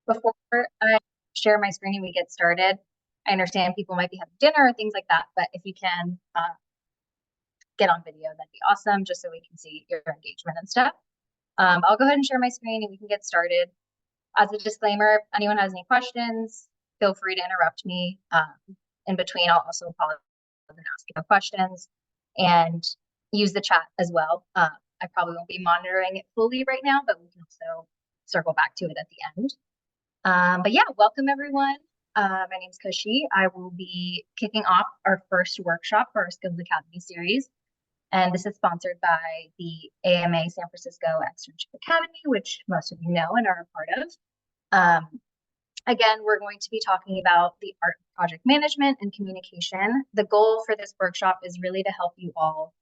Before I share my screen and we get started, I understand people might be having dinner or things like that, but if you can get on video, that'd be awesome, just so we can see your engagement and stuff. I'll go ahead and share my screen and we can get started. As a disclaimer, if anyone has any questions, feel free to interrupt me in between. I'll also apologize and ask you questions and use the chat as well. I probably won't be monitoring it fully right now, but we can also circle back to it at the end. But yeah, welcome everyone. My name is Khushi. I will be kicking off our first workshop for our Skills Academy series. And this is sponsored by the AMA San Francisco Externship Academy, which most of you know and are a part of. Again, we're going to be talking about the art of project management and communication. The goal for this workshop is really to help you all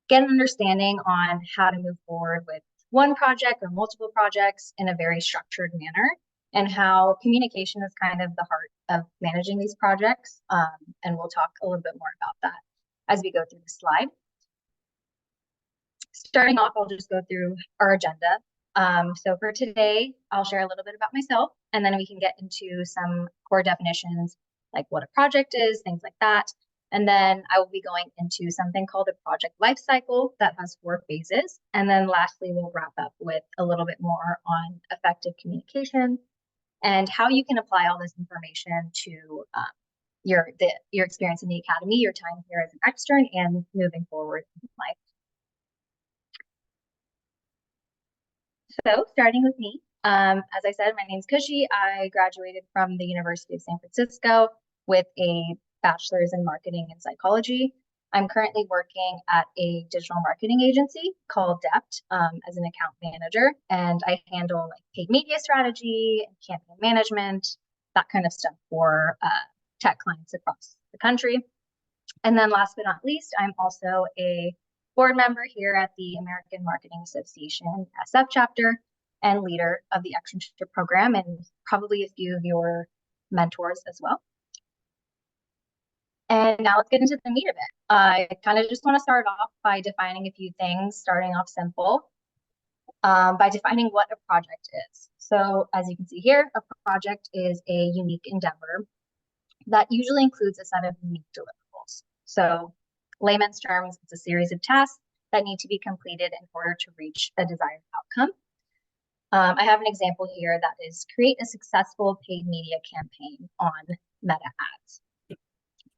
get an understanding on how to move forward with one project or multiple projects in a very structured manner, and how communication is kind of the heart of managing these projects. And we'll talk a little bit more about that as we go through the slide. Starting off, I'll just go through our agenda. So for today, I'll share a little bit about myself, and then we can get into some core definitions, like what a project is, things like that. And then I will be going into something called a project life cycle that has 4 phases. And then lastly, we'll wrap up with a little bit more on effective communication and how you can apply all this information to your experience in the academy, your time here as an extern, and moving forward in life. So starting with me, as I said, my name is Khushi. I graduated from the University of San Francisco with a bachelor's in marketing and psychology. I'm currently working at a digital marketing agency called Dept as an account manager, and I handle like paid media strategy and campaign management, that kind of stuff for tech clients across the country. And then last but not least, I'm also a board member here at the American Marketing Association SF chapter and leader of the Externship program, and probably a few of your mentors as well. And now let's get into the meat of it. I kind of just want to start off by defining a few things, starting off simple, by defining what a project is. So as you can see here, a project is a unique endeavor that usually includes a set of unique deliverables. So layman's terms, it's a series of tasks that need to be completed in order to reach a desired outcome. I have an example here that is create a successful paid media campaign on Meta ads.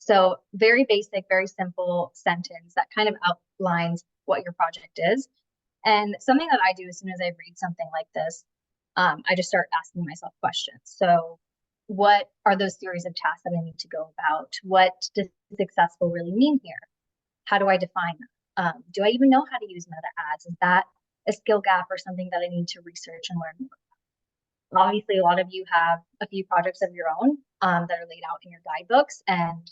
So very basic, very simple sentence that kind of outlines what your project is. And something that I do as soon as I read something like this, I just start asking myself questions. So what are those series of tasks that I need to go about? What does successful really mean here? How do I define that? Do I even know how to use Meta ads? Is that a skill gap or something that I need to research and learn more about? Obviously, a lot of you have a few projects of your own that are laid out in your guidebooks, and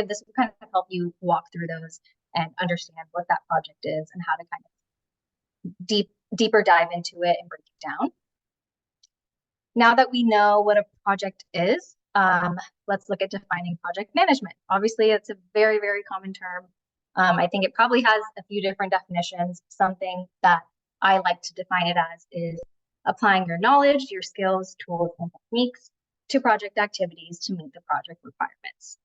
this will kind of help you walk through those and understand what that project is and how to kind of deeper dive into it and break it down. Now that we know what a project is, let's look at defining project management. Obviously, it's a very, very common term. I think it probably has a few different definitions. Something that I like to define it as is applying your knowledge, your skills, tools, and techniques to project activities to meet the project requirements.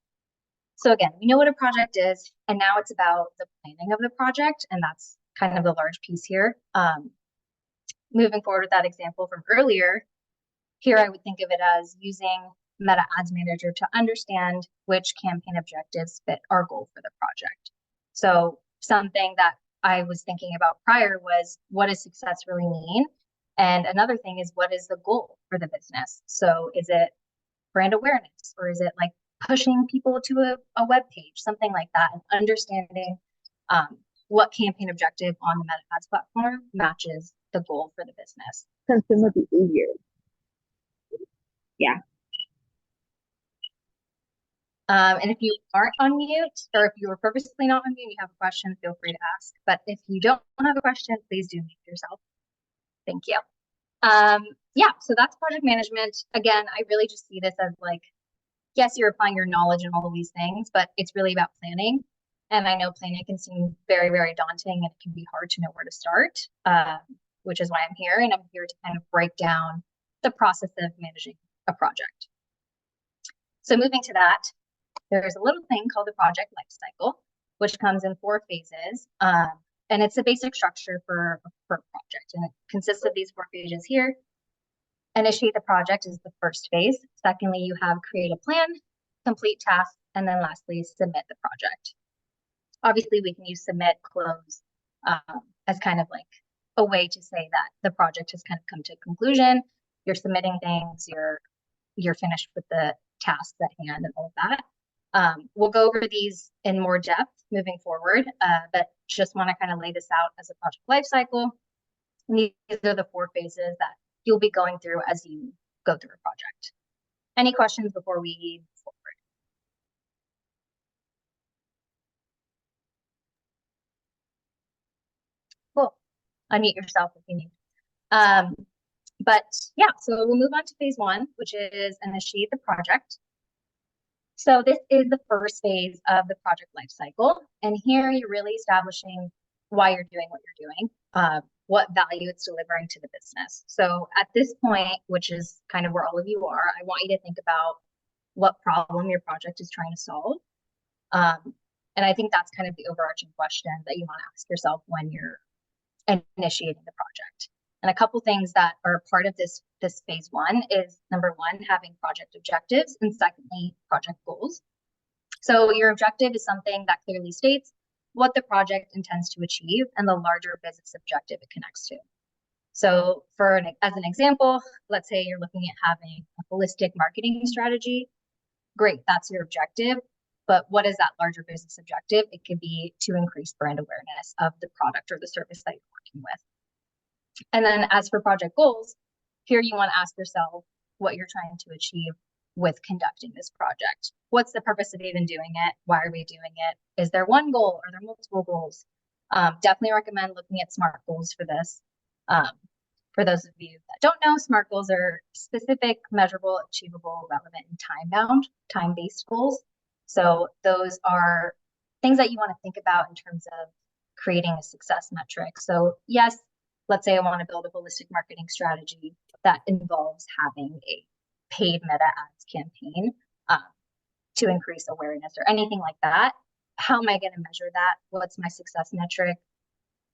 So again, we know what a project is, and now it's about the planning of the project, and that's kind of the large piece here. Moving forward with that example from earlier, here I would think of it as using Meta Ads Manager to understand which campaign objectives fit our goal for the project. So something that I was thinking about prior was, what does success really mean? And another thing is, what is the goal for the business? So is it brand awareness, or is it like pushing people to a web page, something like that, and understanding what campaign objective on the Meta Ads platform matches the goal for the business. Consumer behavior. Yeah. And if you aren't on mute, or if you were purposely not on mute, you have a question, feel free to ask. But if you don't have a question, please do mute yourself. Thank you. Yeah, so that's project management. Again, I really just see this as like, yes, you're applying your knowledge and all of these things, but it's really about planning. And I know planning can seem very, very daunting, and it can be hard to know where to start, which is why I'm here. And I'm here to kind of break down the process of managing a project. So moving to that, there's a little thing called the project life cycle, which comes in 4 phases. And it's a basic structure for a project. And it consists of these 4 phases here. Initiate the project is the first phase. Secondly, you have create a plan, complete tasks, and then lastly, submit the project. Obviously, we can use submit, close as kind of like a way to say that the project has kind of come to a conclusion. You're submitting things, you're finished with the tasks at hand and all of that. We'll go over these in more depth moving forward, but just want to kind of lay this out as a project life cycle. And these are the 4 phases that you'll be going through as you go through a project. Any questions before we move forward? Cool. Unmute yourself if you need. But yeah, so we'll move on to phase 1, which is initiate the project. So this is the first phase of the project life cycle. And here you're really establishing why you're doing what you're doing, what value it's delivering to the business. So at this point, which is kind of where all of you are, I want you to think about what problem your project is trying to solve. And I think that's kind of the overarching question that you want to ask yourself when you're initiating the project. And a couple things that are part of this phase 1 is number 1, having project objectives, and secondly, project goals. So your objective is something that clearly states what the project intends to achieve and the larger business objective it connects to. So as an example, let's say you're looking at having a holistic marketing strategy. Great, that's your objective. But what is that larger business objective? It could be to increase brand awareness of the product or the service that you're working with. And then as for project goals, here you want to ask yourself what you're trying to achieve with conducting this project. What's the purpose of even doing it? Why are we doing it? Is there one goal? Are there multiple goals? Definitely recommend looking at SMART goals for this. For those of you that don't know, SMART goals are specific, measurable, achievable, relevant, and time-bound, time-based goals. So those are things that you want to think about in terms of creating a success metric. So yes, let's say I want to build a holistic marketing strategy that involves having a paid meta ads campaign to increase awareness or anything like that. How am I going to measure that? What's my success metric?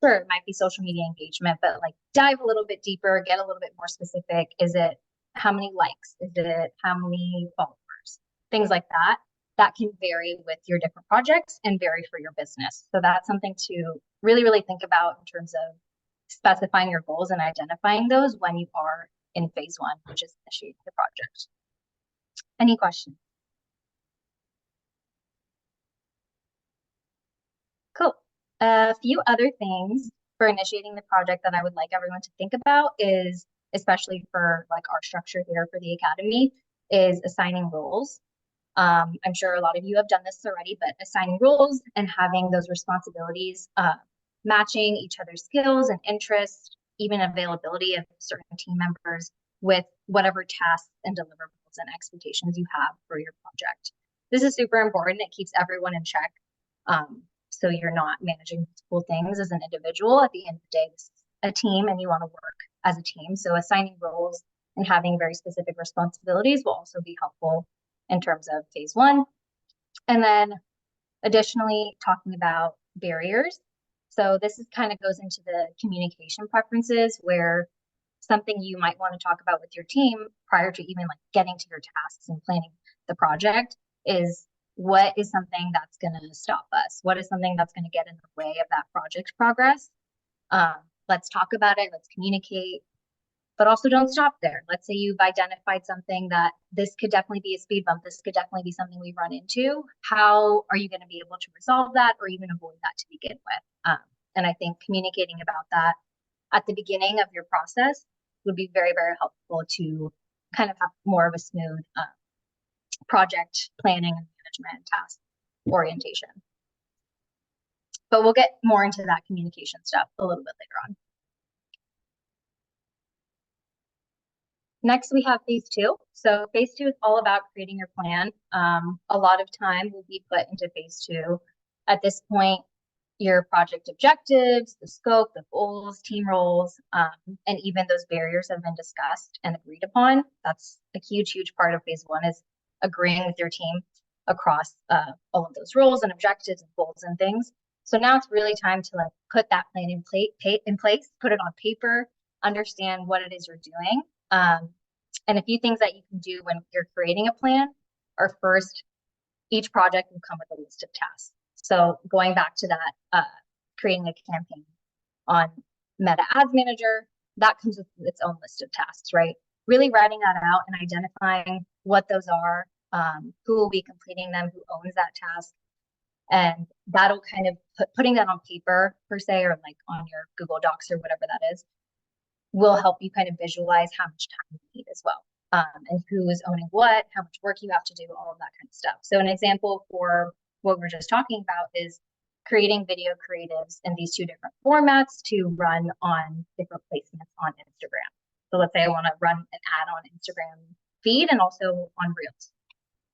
Sure, it might be social media engagement, but like dive a little bit deeper, get a little bit more specific. Is it how many likes? Is it how many followers? Things like that. That can vary with your different projects and vary for your business. So that's something to really, really think about in terms of specifying your goals and identifying those when you are in phase 1, which is initiating the project. Any questions? Cool. A few other things for initiating the project that I would like everyone to think about is, especially for like our structure here for the Academy, is assigning roles. I'm sure a lot of you have done this already, but assigning roles and having those responsibilities, matching each other's skills and interests, even availability of certain team members with whatever tasks and deliverables and expectations you have for your project. This is super important. It keeps everyone in check. So you're not managing multiple things as an individual. At the end of the day, this is a team and you want to work as a team. So assigning roles and having very specific responsibilities will also be helpful in terms of phase 1. And then additionally, talking about barriers. So this is kind of goes into the communication preferences, where something you might want to talk about with your team prior to even like getting to your tasks and planning the project is, what is something that's going to stop us? What is something that's going to get in the way of that project progress? Let's talk about it. Let's communicate. But also don't stop there. Let's say you've identified something that this could definitely be a speed bump. This could definitely be something we run into. How are you going to be able to resolve that or even avoid that to begin with? And I think communicating about that at the beginning of your process would be very, very helpful to kind of have more of a smooth project planning and management task orientation. But we'll get more into that communication stuff a little bit later on. Next, we have phase 2. So phase 2 is all about creating your plan. A lot of time will be put into phase 2. At this point, your project objectives, the scope, the goals, team roles, and even those barriers have been discussed and agreed upon. That's a huge part of phase one, is agreeing with your team across all of those roles and objectives and goals and things. So now it's really time to like put that plan in place, put it on paper, understand what it is you're doing. And a few things that you can do when you're creating a plan are, first, each project will come with a list of tasks. So going back to that, creating a campaign on Meta Ads Manager, that comes with its own list of tasks, right? Really writing that out and identifying what those are, who will be completing them, who owns that task. And that'll kind of putting that on paper per se, or like on your Google Docs or whatever that is, will help you kind of visualize how much time you need as well. And who is owning what, how much work you have to do, all of that kind of stuff. So an example for what we're just talking about is creating video creatives in these two different formats to run on different placements on Instagram. So let's say I want to run an ad on Instagram feed and also on Reels.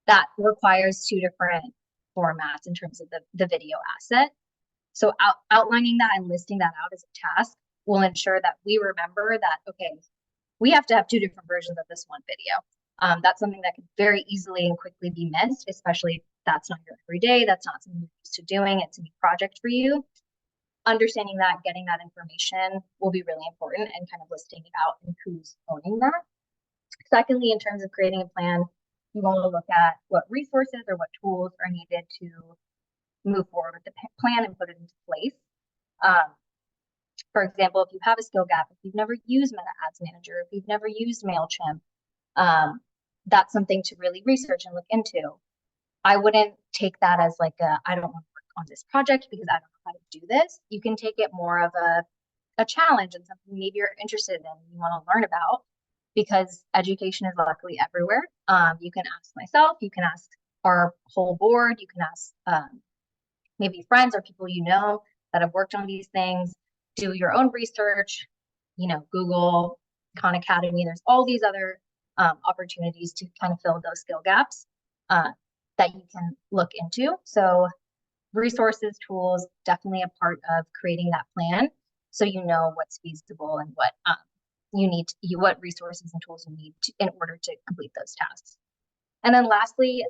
That requires two different formats in terms of the video asset. So outlining that and listing that out as a task will ensure that we remember that, okay, we have to have two different versions of this one video. That's something that can very easily and quickly be missed, especially if that's not your everyday, that's not something you're used to doing, it's a new project for you. Understanding that, getting that information will be really important, and kind of listing it out and who's owning that. Secondly, in terms of creating a plan, you want to look at what resources or what tools are needed to move forward with the plan and put it into place. For example, if you have a skill gap, if you've never used Meta Ads Manager, if you've never used MailChimp, that's something to really research and look into. I wouldn't take that as like I don't want to work on this project because I don't know how to do this. You can take it more of a challenge and something maybe you're interested in, you want to learn about, because education is luckily everywhere. You can ask myself, you can ask our whole board, you can ask maybe friends or people you know that have worked on these things. Do your own research, Google, Khan Academy. There's all these other opportunities to kind of fill those skill gaps that you can look into. So resources, tools, definitely a part of creating that plan, so you know what's feasible and what what resources and tools you need in order to complete those tasks. And then lastly,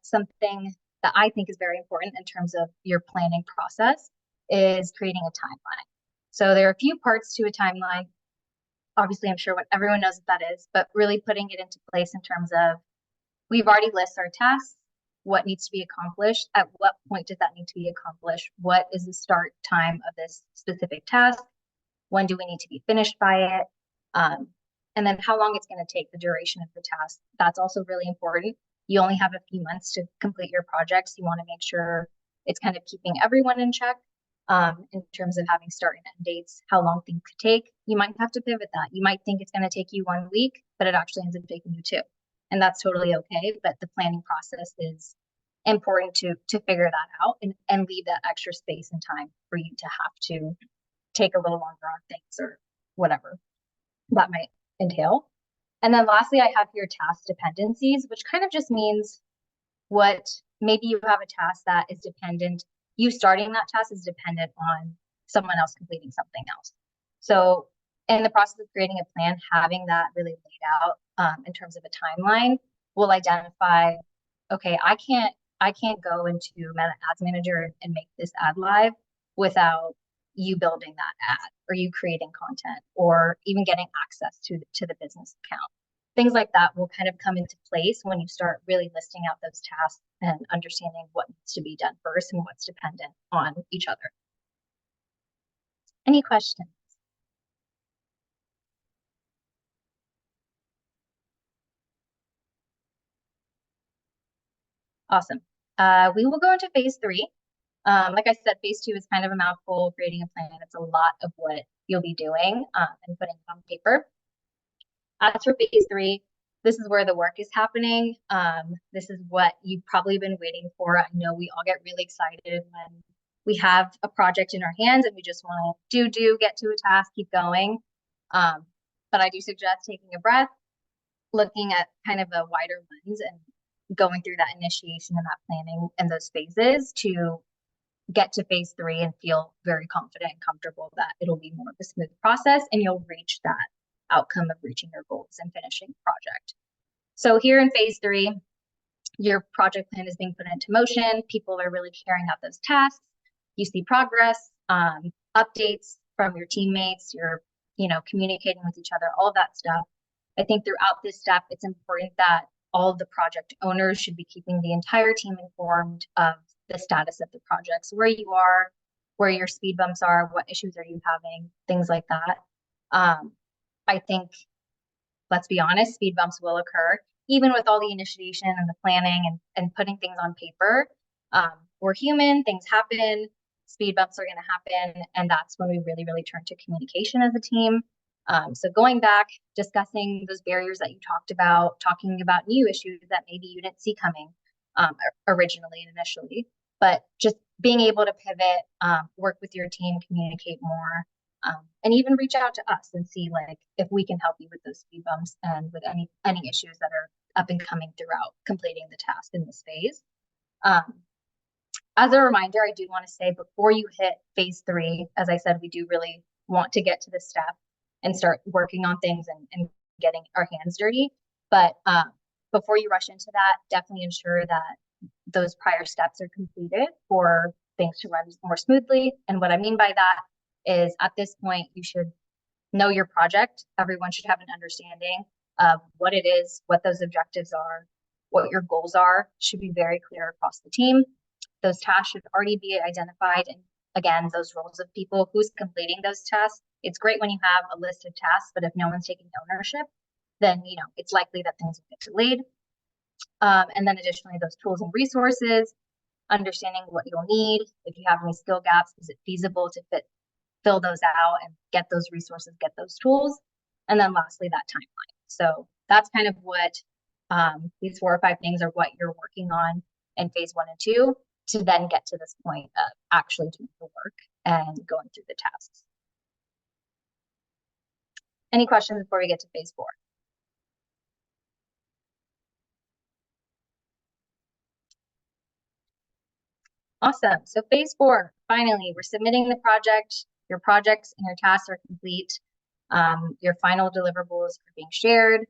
something that I think is very important in terms of your planning process is creating a timeline. So there are a few parts to a timeline. Obviously, I'm sure everyone knows what that is, but really putting it into place in terms of, we've already listed our tasks, what needs to be accomplished, at what point does that need to be accomplished, what is the start time of this specific task, when do we need to be finished by it, and then how long it's going to take, the duration of the task. That's also really important. You only have a few months to complete your projects. You want to make sure it's kind of keeping everyone in check. In terms of having start and end dates, how long things could take. You might have to pivot that. You might think it's going to take you 1 week, but it actually ends up taking you 2. And that's totally okay. But the planning process is important to figure that out and leave that extra space and time for you to have to take a little longer on things or whatever that might entail. And then lastly, I have here task dependencies, which kind of just means what maybe you have a task that is dependent, you starting that task is dependent on someone else completing something else. So in the process of creating a plan, having that really laid out in terms of a timeline will identify, okay, I can't go into Meta Ads Manager and make this ad live without you building that ad or you creating content or even getting access to the business account. Things like that will kind of come into place when you start really listing out those tasks and understanding what needs to be done first and what's dependent on each other. Any questions? Awesome. We will go into phase 3. Like I said, phase 2 is kind of a mouthful, creating a plan. It's a lot of what you'll be doing and putting it on paper. As for phase 3, this is where the work is happening. This is what you've probably been waiting for. I know we all get really excited when we have a project in our hands and we just want to get to a task, keep going. But I do suggest taking a breath, looking at kind of a wider lens and going through that initiation and that planning and those phases to get to phase 3 and feel very confident and comfortable that it'll be more of a smooth process and you'll reach that outcome of reaching your goals and finishing the project. So here in phase 3, your project plan is being put into motion. People are really carrying out those tasks. You see progress, updates from your teammates. You're, communicating with each other, all of that stuff. I think throughout this step, it's important that all of the project owners should be keeping the entire team informed of the status of the projects, where you are, where your speed bumps are, what issues are you having, things like that. I think, let's be honest, speed bumps will occur, even with all the initiation and the planning and putting things on paper. We're human, things happen, speed bumps are going to happen. And that's when we really, really turn to communication as a team. So going back, discussing those barriers that you talked about, talking about new issues that maybe you didn't see coming originally and initially, but just being able to pivot, work with your team, communicate more, and even reach out to us and see like if we can help you with those speed bumps and with any issues that are up and coming throughout completing the task in this phase. As a reminder, I do want to say before you hit phase 3, as I said, we do really want to get to this step and start working on things and getting our hands dirty. But before you rush into that, definitely ensure that those prior steps are completed for things to run more smoothly. And what I mean by that is at this point, you should know your project. Everyone should have an understanding of what it is, what those objectives are, what your goals are, should be very clear across the team. Those tasks should already be identified. And again, those roles of people, who's completing those tasks. It's great when you have a list of tasks, but if no one's taking ownership, then, it's likely that things will get delayed. And then additionally, those tools and resources, understanding what you'll need. If you have any skill gaps, is it feasible to fill those out and get those resources, get those tools? And then lastly, that timeline. So that's kind of what these 4 or 5 things are what you're working on in phase 1 and 2 to then get to this point of actually doing the work and going through the tasks. Any questions before we get to phase 4? Awesome. So phase 4, finally, we're submitting the project. Your projects and your tasks are complete. Your final deliverables are being shared.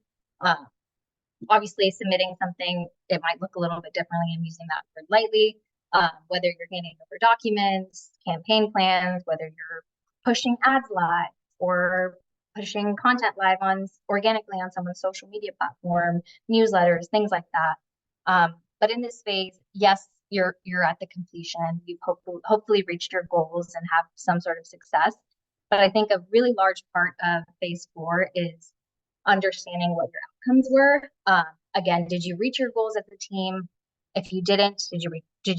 Obviously, submitting something, it might look a little bit differently. I'm using that word lightly. Whether you're handing over documents, campaign plans, whether you're pushing ads live or pushing content live organically on someone's social media platform, newsletters, things like that. But in this phase, yes, you're at the completion. You've hopefully reached your goals and have some sort of success. But I think a really large part of phase 4 is understanding what your outcomes were. Again, did you reach your goals as a team? If you didn't, did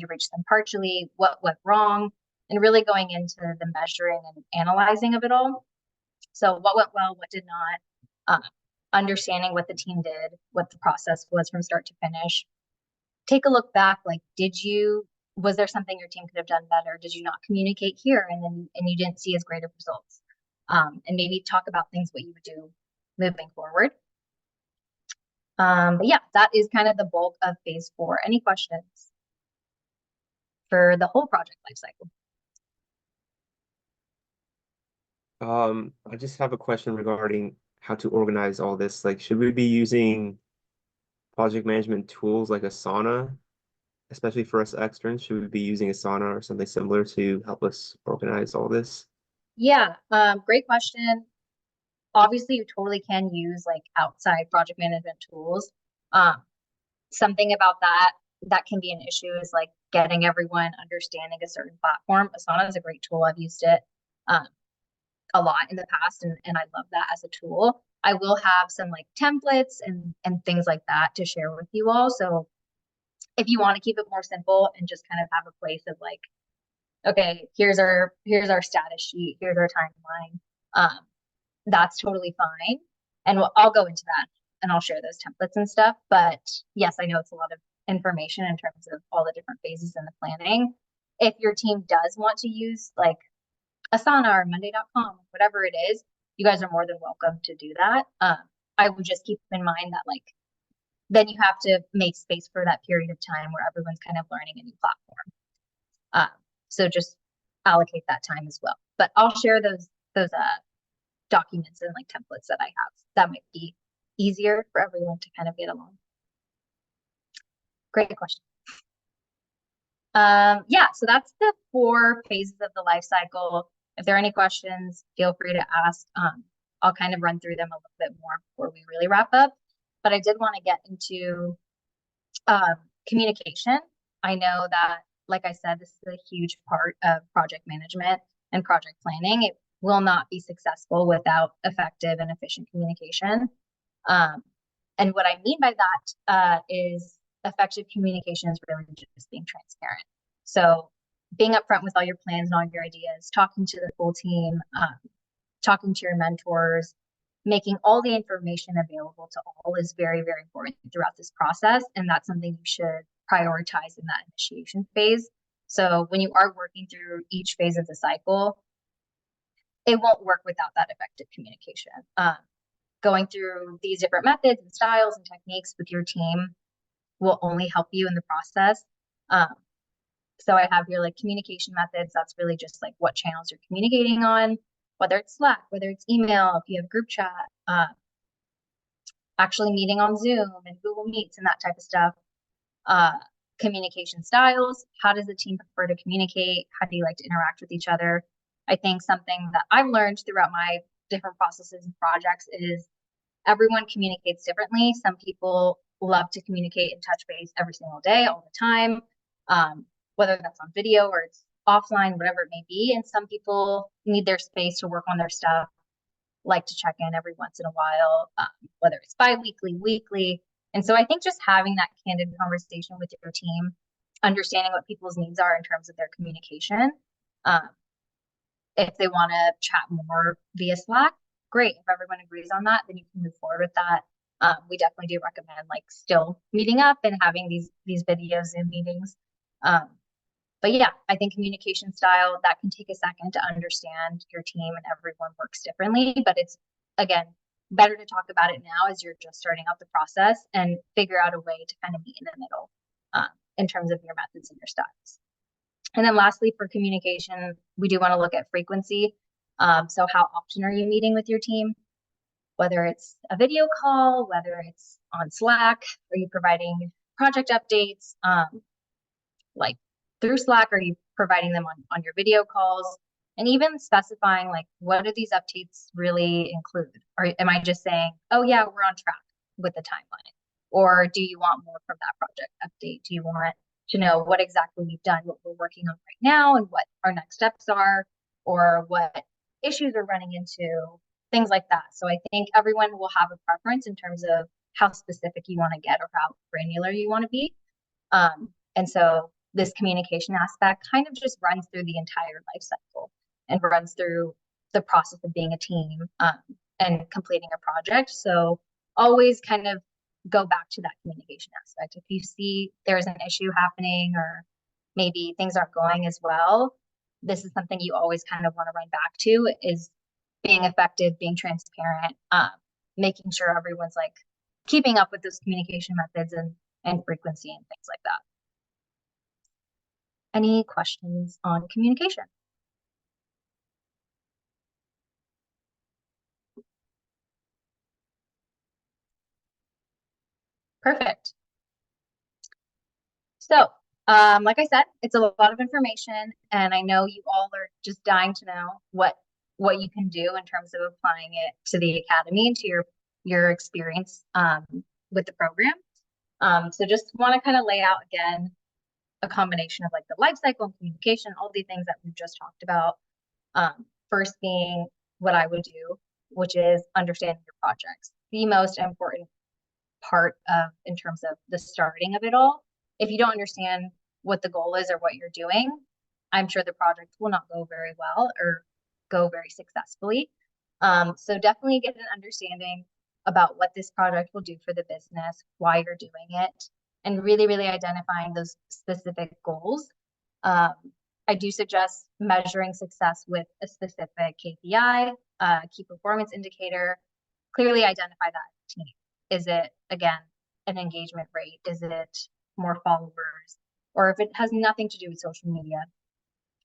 you reach them partially? What went wrong? And really going into the measuring and analyzing of it all. So what went well, what did not? Understanding what the team did, what the process was from start to finish. Take a look back, like, was there something your team could have done better? Did you not communicate here and you didn't see as great of results? And maybe talk about things what you would do moving forward. But yeah, that is kind of the bulk of phase 4. Any questions for the whole project lifecycle? I just have a question regarding how to organize all this. Like, should we be using project management tools like Asana, especially for us externs? Should we be using Asana or something similar to help us organize all this? Yeah, great question. Obviously, you totally can use like outside project management tools. Something about that can be an issue is like getting everyone understanding a certain platform. Asana is a great tool. I've used it a lot in the past, and I love that as a tool. I will have some like templates and things like that to share with you all. So if you want to keep it more simple and just kind of have a place of like, okay, here's our status sheet, here's our timeline, that's totally fine. And I'll go into that and I'll share those templates and stuff. But yes, I know it's a lot of information in terms of all the different phases in the planning. If your team does want to use like Asana or Monday.com, whatever it is, you guys are more than welcome to do that. I would just keep in mind that like, then you have to make space for that period of time where everyone's kind of learning a new platform. So just allocate that time as well. But I'll share those documents and like templates that I have. That might be easier for everyone to kind of get along. Great question. Yeah, so that's the 4 phases of the life cycle. If there are any questions, feel free to ask. I'll kind of run through them a little bit more before we really wrap up. But I did want to get into communication. I know that, like I said, this is a huge part of project management and project planning. It will not be successful without effective and efficient communication. And what I mean by that is effective communication is really just being transparent. So being upfront with all your plans and all your ideas, talking to the full team, talking to your mentors, making all the information available to all is very, very important throughout this process. And that's something you should prioritize in that initiation phase. So when you are working through each phase of the cycle, it won't work without that effective communication. Going through these different methods and styles and techniques with your team will only help you in the process. So I have here like communication methods. That's really just like what channels you're communicating on, whether it's Slack, whether it's email, if you have group chat, actually meeting on Zoom and Google Meets and that type of stuff. Communication styles. How does the team prefer to communicate? How do you like to interact with each other? I think something that I've learned throughout my different processes and projects is everyone communicates differently. Some people love to communicate and touch base every single day, all the time, whether that's on video or it's offline, whatever it may be. And some people need their space to work on their stuff, like to check in every once in a while, whether it's bi-weekly, weekly. And so I think just having that candid conversation with your team, understanding what people's needs are in terms of their communication. If they want to chat more via Slack, great. If everyone agrees on that, then you can move forward with that. We definitely do recommend like still meeting up and having these videos Zoom meetings. But yeah, I think communication style, that can take a second to understand. Your team and everyone works differently, but it's, again, better to talk about it now as you're just starting out the process and figure out a way to kind of meet in the middle in terms of your methods and your styles. And then lastly, for communication, we do want to look at frequency. So how often are you meeting with your team? Whether it's a video call, whether it's on Slack, are you providing project updates? Like through Slack, are you providing them on your video calls? And even specifying like, what do these updates really include? Or am I just saying, oh yeah, we're on track with the timeline? Or do you want more from that project update? Do you want to know what exactly we've done, what we're working on right now, and what our next steps are, or what issues we're running into, things like that. So I think everyone will have a preference in terms of how specific you want to get or how granular you want to be. And so this communication aspect kind of just runs through the entire life cycle and runs through the process of being a team and completing a project. So always kind of go back to that communication aspect. If you see there's an issue happening or maybe things aren't going as well, this is something you always kind of want to run back to, is being effective, being transparent, making sure everyone's like keeping up with those communication methods and frequency and things like that. Any questions on communication? Perfect. So, like I said, it's a lot of information, and I know you all are just dying to know what you can do in terms of applying it to the academy and to your experience with the program. So just want to kind of lay out again a combination of like the life cycle and communication, all the things that we've just talked about. First being what I would do, which is understanding your projects. The most important part of in terms of the starting of it all. If you don't understand what the goal is or what you're doing, I'm sure the project will not go very well or go very successfully. So definitely get an understanding about what this project will do for the business, why you're doing it, and really, really identifying those specific goals. I do suggest measuring success with a specific KPI, key performance indicator. Clearly identify that team. Is it, again, an engagement rate? Is it more followers? Or if it has nothing to do with social media,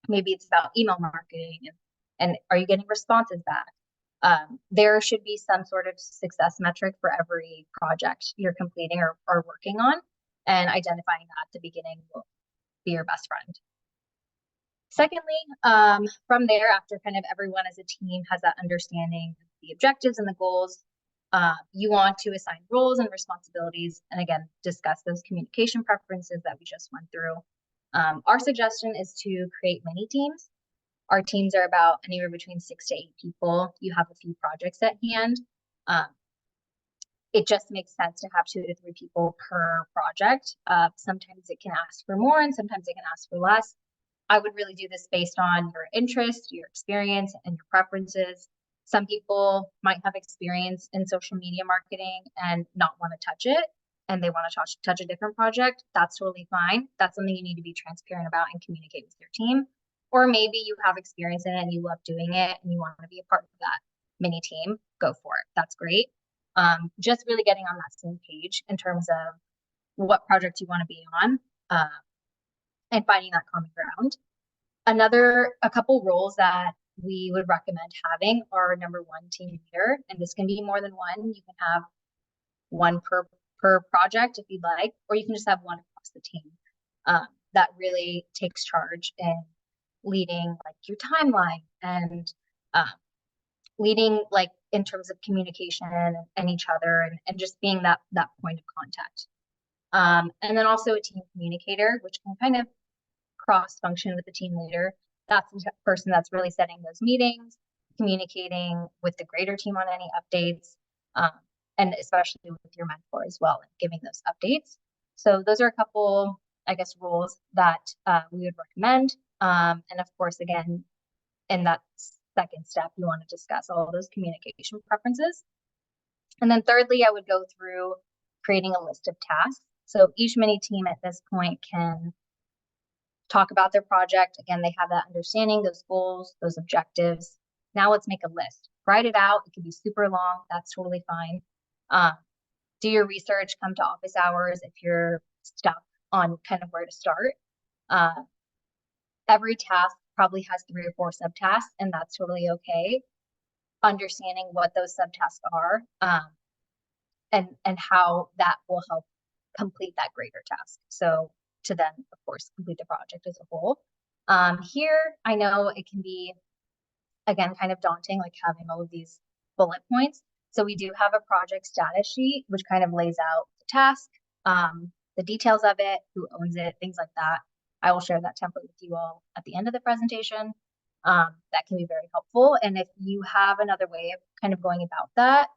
maybe it's about email marketing, and are you getting responses back? There should be some sort of success metric for every project you're completing or working on, and identifying that at the beginning will be your best friend. Secondly, from there, after kind of everyone as a team has that understanding of the objectives and the goals, you want to assign roles and responsibilities, and again, discuss those communication preferences that we just went through. Our suggestion is to create mini teams. Our teams are about anywhere between 6 to 8 people. You have a few projects at hand. It just makes sense to have 2 to 3 people per project. Sometimes it can ask for more and sometimes it can ask for less. I would really do this based on your interest, your experience, and your preferences. Some people might have experience in social media marketing and not want to touch it, and they want to touch a different project. That's totally fine. That's something you need to be transparent about and communicate with your team. Or maybe you have experience in it and you love doing it and you want to be a part of that mini team. Go for it. That's great. Just really getting on that same page in terms of what project you want to be on. And finding that common ground. A couple roles that we would recommend having are number 1, team leader, and this can be more than one. You can have one per project if you'd like, or you can just have one across the team. That really takes charge in leading like your timeline and leading like in terms of communication and each other and just being that point of contact. And then also a team communicator, which can kind of cross function with the team leader. That's the person that's really setting those meetings, communicating with the greater team on any updates, and especially with your mentor as well, and giving those updates. So those are a couple, I guess, roles that we would recommend. And of course, again, in that second step, you want to discuss all of those communication preferences. And then thirdly, I would go through creating a list of tasks. So each mini team at this point can talk about their project. Again, they have that understanding, those goals, those objectives. Now let's make a list. Write it out. It can be super long. That's totally fine. Do your research, come to office hours if you're stuck on kind of where to start. Every task probably has 3 or 4 subtasks, and that's totally okay. Understanding what those subtasks are and how that will help complete that greater task. So to then, of course, complete the project as a whole. Here, I know it can be, again, kind of daunting, like having all of these bullet points. So we do have a project status sheet, which kind of lays out the task, the details of it, who owns it, things like that. I will share that template with you all at the end of the presentation. That can be very helpful. And if you have another way of kind of going about that,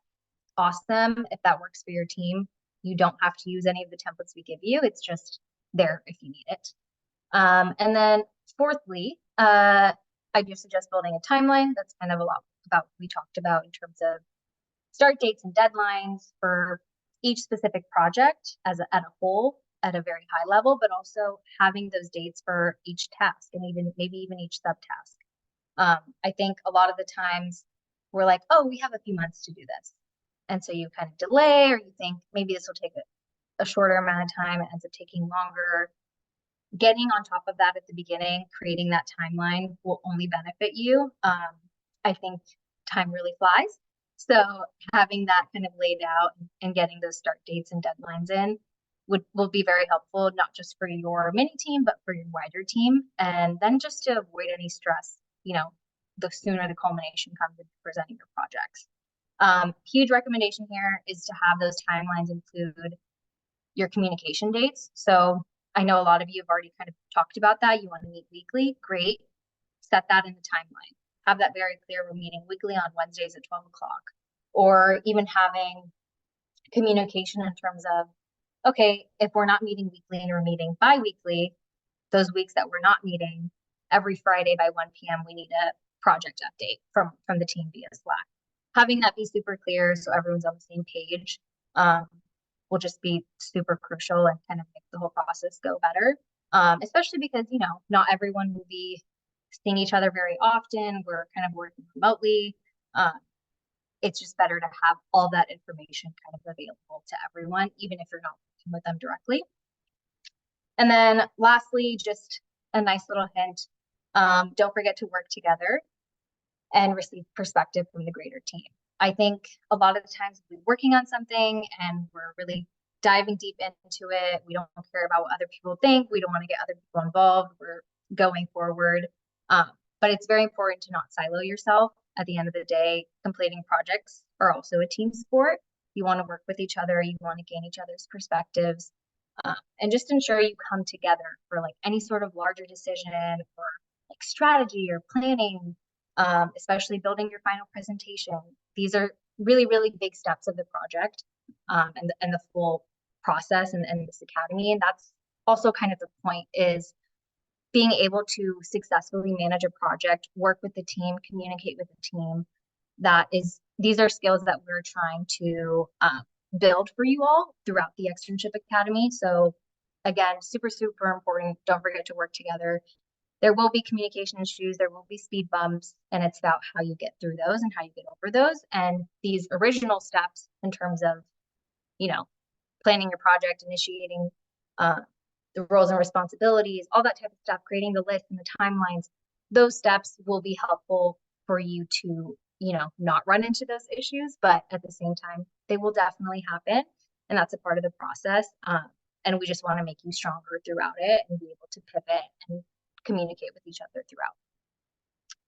awesome. If that works for your team, you don't have to use any of the templates we give you. It's just there if you need it. And then fourthly, I do suggest building a timeline. That's kind of a lot about what we talked about in terms of start dates and deadlines for each specific project at a whole at a very high level, but also having those dates for each task and maybe even each subtask. I think a lot of the times we're like, oh, we have a few months to do this. And so you kind of delay, or you think maybe this will take a shorter amount of time. It ends up taking longer. Getting on top of that at the beginning, creating that timeline will only benefit you. I think time really flies. So having that kind of laid out and getting those start dates and deadlines in will be very helpful, not just for your mini team, but for your wider team. And then just to avoid any stress, the sooner the culmination comes in presenting your projects. Huge recommendation here is to have those timelines include your communication dates. So I know a lot of you have already kind of talked about that. You want to meet weekly. Great. Set that in the timeline. Have that very clear. We're meeting weekly on Wednesdays at 12 o'clock. Or even having communication in terms of, okay, if we're not meeting weekly and we're meeting bi-weekly, those weeks that we're not meeting, every Friday by 1 p.m., we need a project update from the team via Slack. Having that be super clear so everyone's on the same page will just be super crucial and kind of make the whole process go better. Especially because, not everyone will be seeing each other very often. We're kind of working remotely. It's just better to have all that information kind of available to everyone, even if you're not working with them directly. And then lastly, just a nice little hint. Don't forget to work together and receive perspective from the greater team. I think a lot of the times we're working on something and we're really diving deep into it. We don't care about what other people think. We don't want to get other people involved. We're going forward. But it's very important to not silo yourself. At the end of the day, completing projects are also a team sport. You want to work with each other. You want to gain each other's perspectives. And just ensure you come together for like any sort of larger decision or like strategy or planning, especially building your final presentation. These are really, really big steps of the project, and the full process and this academy. And that's also kind of the point, is being able to successfully manage a project, work with the team, communicate with the team. These are skills that we're trying to build for you all throughout the Externship Academy. So again, super, super important. Don't forget to work together. There will be communication issues, there will be speed bumps, and it's about how you get through those and how you get over those. And these original steps in terms of, planning your project, initiating the roles and responsibilities, all that type of stuff, creating the list and the timelines, those steps will be helpful for you to, not run into those issues, but at the same time, they will definitely happen. And that's a part of the process. And we just want to make you stronger throughout it and be able to pivot and communicate with each other throughout.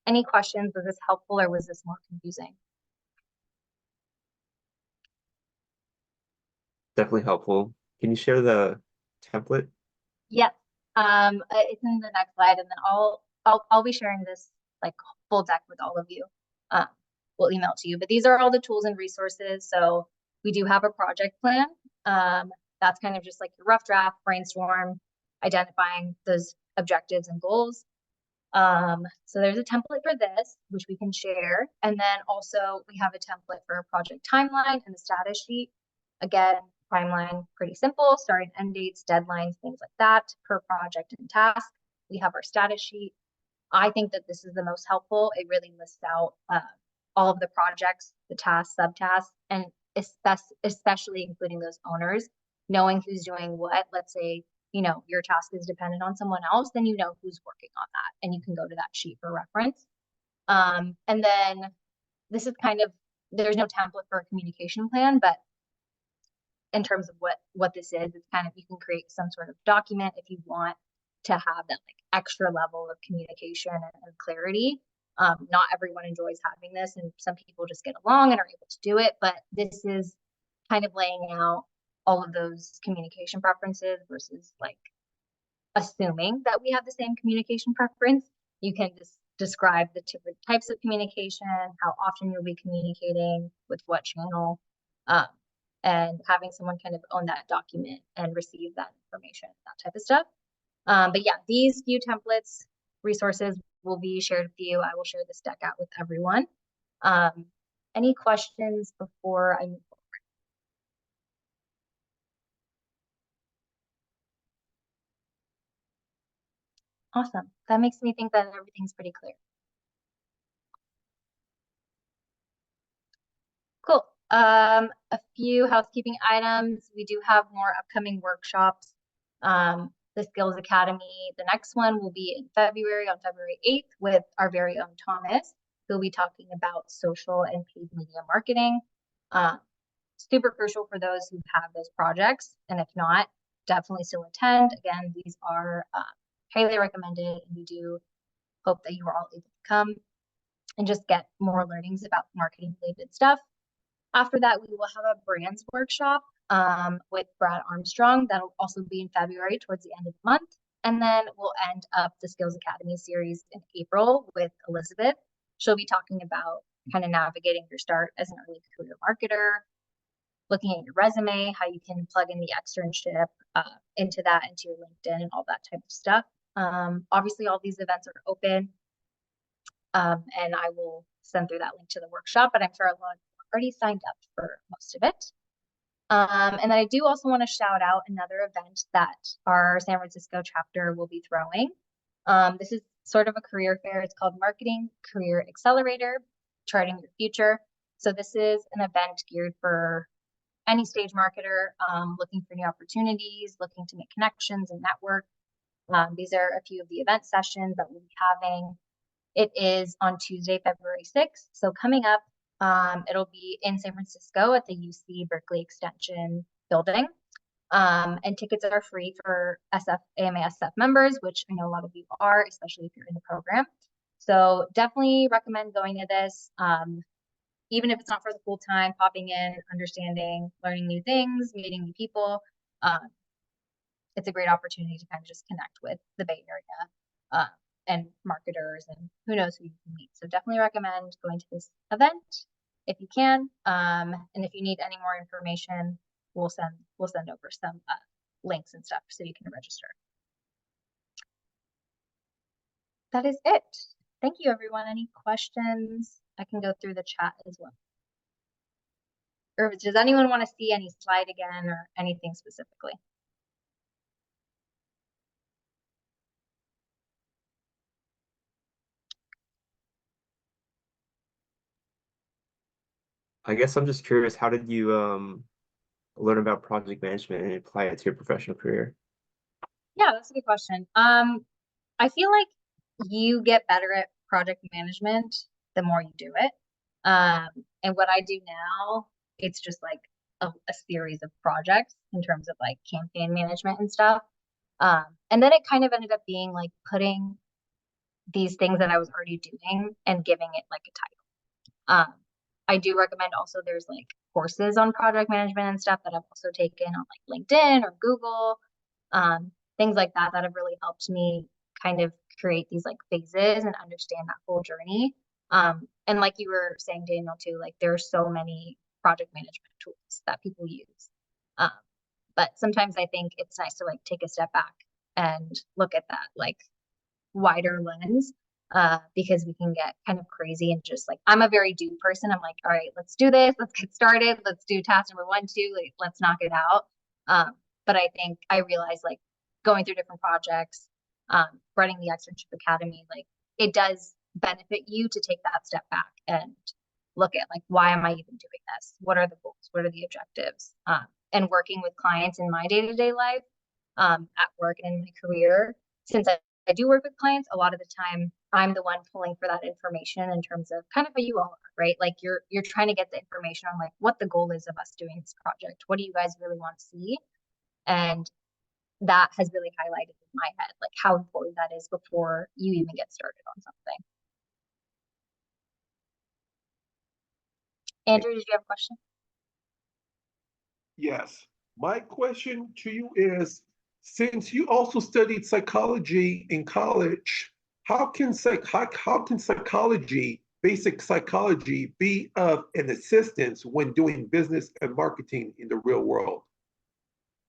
Any questions? Was this helpful or was this more confusing? Definitely helpful. Can you share the template? Yes. It's in the next slide, and then I'll be sharing this like full deck with all of you. We'll email it to you, but these are all the tools and resources. So we do have a project plan. That's kind of just like your rough draft, brainstorm, identifying those objectives and goals. So there's a template for this, which we can share. And then also we have a template for a project timeline and the status sheet. Again, timeline, pretty simple, start and end dates, deadlines, things like that per project and task. We have our status sheet. I think that this is the most helpful. It really lists out all of the projects, the tasks, subtasks, and especially including those owners, knowing who's doing what. Let's say, your task is dependent on someone else, then you know who's working on that, and you can go to that sheet for reference. And then this is kind of, there's no template for a communication plan, but in terms of what this is, it's kind of, you can create some sort of document if you want to have that like extra level of communication and clarity. Not everyone enjoys having this, and some people just get along and are able to do it, but this is kind of laying out all of those communication preferences versus like assuming that we have the same communication preference. You can just describe the different types of communication, how often you'll be communicating, with what channel, and having someone kind of own that document and receive that information, that type of stuff. But yeah, these few templates, resources will be shared with you. I will share this deck out with everyone. Any questions before I move forward? Awesome. That makes me think that everything's pretty clear. Cool. A few housekeeping items. We do have more upcoming workshops. The Skills Academy, the next one will be in February, on February 8th, with our very own Thomas, who'll be talking about social and paid media marketing. Super crucial for those who have those projects, and if not, definitely still attend. Again, these are highly recommended, and we do hope that you are all able to come and just get more learnings about marketing related stuff. After that, we will have a brands workshop with Brad Armstrong. That'll also be in February towards the end of the month. And then we'll end up the Skills Academy series in April with Elizabeth. She'll be talking about kind of navigating your start as an early career marketer, looking at your resume, how you can plug in the externship into your LinkedIn and all that type of stuff. Obviously, all these events are open, and I will send through that link to the workshop, but I'm sure a lot of people already signed up for most of it. And then I do also want to shout out another event that our San Francisco chapter will be throwing. This is sort of a career fair. It's called Marketing Career Accelerator, Charting Your Future. So this is an event geared for any stage marketer looking for new opportunities, looking to make connections and network. These are a few of the event sessions that we'll be having. It is on Tuesday, February 6th. So coming up, it'll be in San Francisco at the UC Berkeley Extension building. And tickets are free for AMA SF members, which I know a lot of you are, especially if you're in the program. So definitely recommend going to this. Even if it's not for the full time, popping in, understanding, learning new things, meeting new people. It's a great opportunity to kind of just connect with the Bay Area and marketers and who knows who you can meet. So definitely recommend going to this event if you can. And if you need any more information, we'll send over some links and stuff so you can register. That is it. Thank you, everyone. Any questions? I can go through the chat as well. Or does anyone want to see any slide again or anything specifically? I guess I'm just curious, how did you learn about project management and apply it to your professional career? Yeah, that's a good question. I feel like you get better at project management the more you do it. And what I do now, it's just like a series of projects in terms of like campaign management and stuff. And then it kind of ended up being like putting these things that I was already doing and giving it like a title. I do recommend also there's like courses on project management and stuff that I've also taken on like LinkedIn or Google, things like that that have really helped me kind of create these like phases and understand that whole journey. And like you were saying, Daniel, too, like there's so many project management tools that people use. But sometimes I think it's nice to like take a step back and look at that like wider lens, because we can get kind of crazy and just like, I'm a very do person. I'm like, all right, let's do this. Let's get started. Let's do task number 1, 2, like, let's knock it out. But I think I realized like going through different projects, running the Externship Academy, like it does benefit you to take that step back and look at like, why am I even doing this? What are the goals? What are the objectives? And working with clients in my day-to-day life, at work and in my career, since I do work with clients, a lot of the time I'm the one pulling for that information in terms of kind of how you all are, right? Like you're trying to get the information on like what the goal is of us doing this project. What do you guys really want to see? And that has really highlighted in my head, like how important that is before you even get started on something. Andrew, did you have a question? Yes. My question to you is, since you also studied psychology in college, how can psychology, basic psychology, be of an assistance when doing business and marketing in the real world?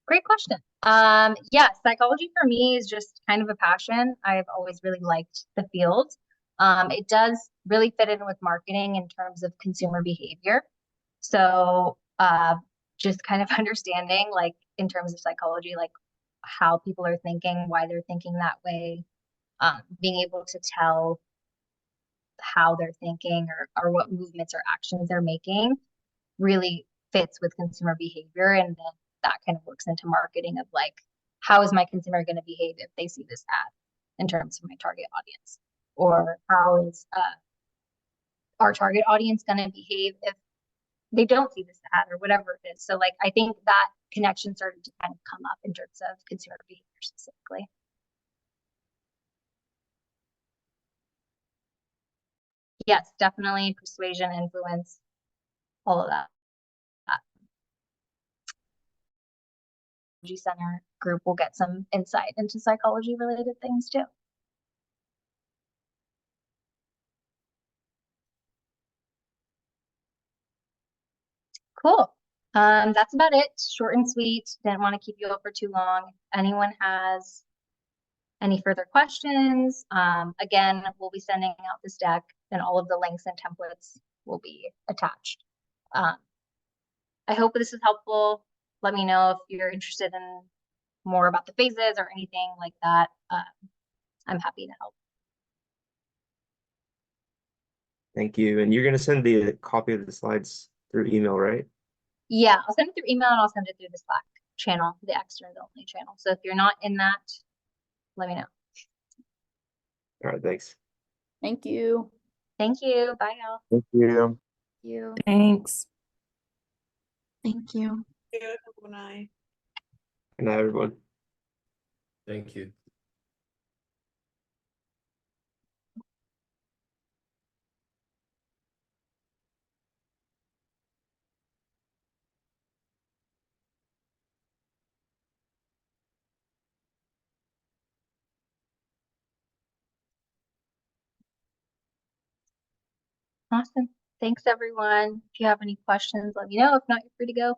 Great question. Yeah, psychology for me is just kind of a passion. I've always really liked the field. It does really fit in with marketing in terms of consumer behavior. So just kind of understanding, like in terms of psychology, like how people are thinking, why they're thinking that way, being able to tell how they're thinking or what movements or actions they're making really fits with consumer behavior. And then that kind of works into marketing of like, how is my consumer going to behave if they see this ad in terms of my target audience? Or how is our target audience going to behave if they don't see this ad or whatever it is? So like, I think that connection started to kind of come up in terms of consumer behavior specifically. Yes, definitely persuasion, influence, all of that. Center group will get some insight into psychology related things too. Cool. That's about it. Short and sweet. Didn't want to keep you up for too long. If anyone has any further questions, again, we'll be sending out this deck and all of the links and templates will be attached. I hope this is helpful. Let me know if you're interested in more about the phases or anything like that. I'm happy to help. Thank you. And you're going to send the copy of the slides through email, right? Yeah, I'll send it through email and I'll send it through the Slack channel, the external only channel. So if you're not in that, let me know. All right, thanks. Thank you. Thank you. Bye, y'all. Thank you. You. Thanks. Thank you. Yeah, good night. Good night, everyone. Thank you. Awesome. Thanks, everyone. If you have any questions, let me know. If not, you're free to go.